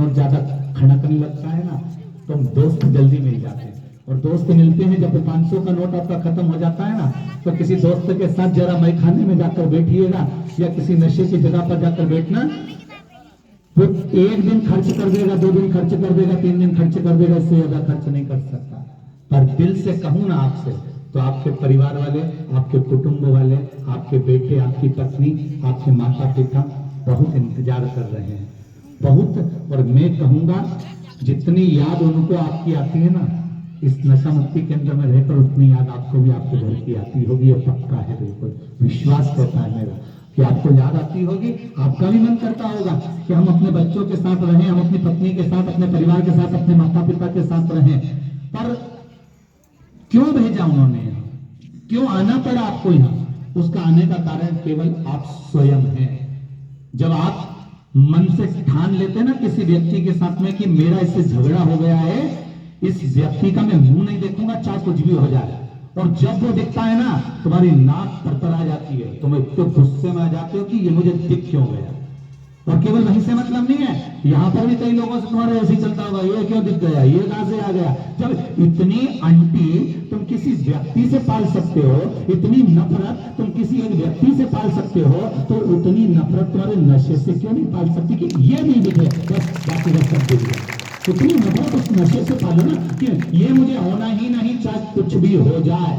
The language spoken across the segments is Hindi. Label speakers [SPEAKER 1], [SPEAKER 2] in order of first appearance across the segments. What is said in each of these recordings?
[SPEAKER 1] नोट ज्यादा खड़कने लगता है ना, तो दोस्त जल्दी मिल जाते हैं। और दोस्त मिलते हैं जब 500 का नोट आपका खत्म हो जाता है ना, तो किसी दोस्त के साथ जरा मई खाने में जाकर बैठिएगा या किसी नशे की जगह पर जाकर बैठना, वो एक दिन खर्च कर देगा, 2 दिन खर्च कर देगा, 3 दिन खर्च कर देगा, इससे ज्यादा खर्च नहीं कर सकता। पर दिल से कहूं ना आपसे, तो आपके परिवार वाले, आपके कुटुंब वाले, आपके बेटे, आपकी पत्नी, आपके माता पिता बहुत इंतजार कर रहे हैं, बहुत। और मैं कहूंगा जितनी याद उनको आपकी आती है ना इस नशा मुक्ति केंद्र में रहकर, उतनी याद आपको भी आपके घर की आती होगी। ये पक्का है, बिल्कुल विश्वास करता है मेरा कि आपको याद आती होगी। आपका भी मन करता होगा कि हम अपने बच्चों के साथ रहें, हम अपनी पत्नी के साथ, अपने परिवार के साथ, अपने माता पिता के साथ रहें। पर क्यों भेजा उन्होंने यहाँ, क्यों आना पड़ा आपको यहाँ? उसका आने का कारण केवल आप स्वयं हैं। जब आप मन से ठान लेते ना किसी व्यक्ति के साथ में कि मेरा इससे झगड़ा हो गया है, इस व्यक्ति का मैं मुंह नहीं देखूंगा चाहे कुछ भी हो जाए, और जब वो दिखता है ना तुम्हारी नाक तरतरा जाती है, तुम इतने गुस्से में आ जाते हो कि ये मुझे दिख क्यों गया। और केवल वहीं से मतलब नहीं है, यहां पर भी कई लोगों से तुम्हारा ऐसे ही चलता होगा, ये क्यों दिख गया, ये कहां से आ गया। जब इतनी अंटी तुम किसी व्यक्ति से पाल सकते हो, इतनी नफरत तुम किसी एक व्यक्ति से पाल सकते हो, तो उतनी नफरत तुम्हारे नशे से क्यों नहीं पाल सकती कि ये नहीं दिखे, बस बाकी सब दिख गया। उतनी नफरत उस नशे से पालो ना कि ये मुझे होना ही नहीं, चाहे कुछ भी हो जाए,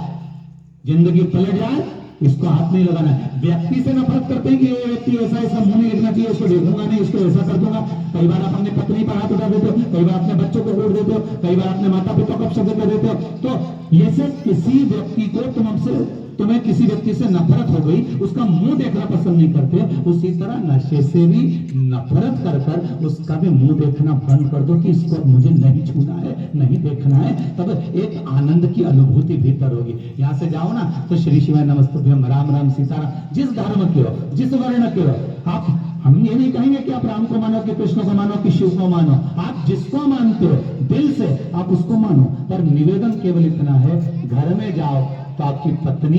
[SPEAKER 1] जिंदगी पलट जाए, इसको हाथ नहीं लगाना है। व्यक्ति से नफरत करते हैं कि ये व्यक्ति ऐसा, इसका मुंह नहीं देखना चाहिए, इसको देखूंगा नहीं, इसको ऐसा कर दूंगा। कई बार आप अपनी पत्नी पर हाथ उठा देते हो, कई बार अपने बच्चों को वोट देते हो, कई बार अपने माता पिता को अपशब्द कर देते हो। तो ये सब किसी व्यक्ति को तुम्हें किसी व्यक्ति से नफरत हो गई, उसका मुंह देखना पसंद नहीं करते, उसी तरह नशे से भी नफरत कर कर उसका भी मुंह देखना बंद कर दो कि इसको मुझे नहीं छूना है, नहीं देखना है। तब एक आनंद की अनुभूति भीतर होगी। यहां से जाओ ना तो श्री शिवाय नमस्तुभ्यम, राम राम सीताराम, जिस धर्म के हो, जिस वर्ण के हो आप, हम ये नहीं कहेंगे कि आप राम को मानो, कि कृष्ण को मानो, कि शिव को मानो। आप जिसको मानते हो दिल से आप उसको मानो। पर निवेदन केवल इतना है, घर में जाओ तो आपकी पत्नी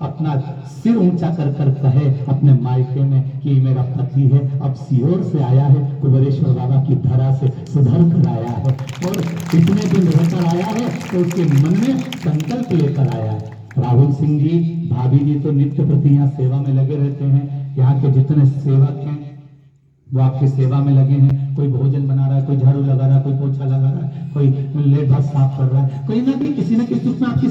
[SPEAKER 1] अपना सिर ऊंचा कर कर कहे अपने मायके में कि मेरा पति है, अब सियोर से आया है, कुबेरेश्वर बाबा की धरा से सुधर कर आया है, और इतने दिन रहकर आया है तो उसके मन में संकल्प लेकर आया है। राहुल सिंह जी, भाभी जी तो नित्य प्रति यहाँ सेवा में लगे रहते हैं। यहाँ के जितने सेवक हैं वो आपकी सेवा में लगे हैं। कोई भोजन बना रहा है, कोई झाड़ू लगा रहा है, कोई पोछा लगा रहा है, कोई लेट साफ कर रहा है, कोई ना कोई किसी न किसी रूप में आपकी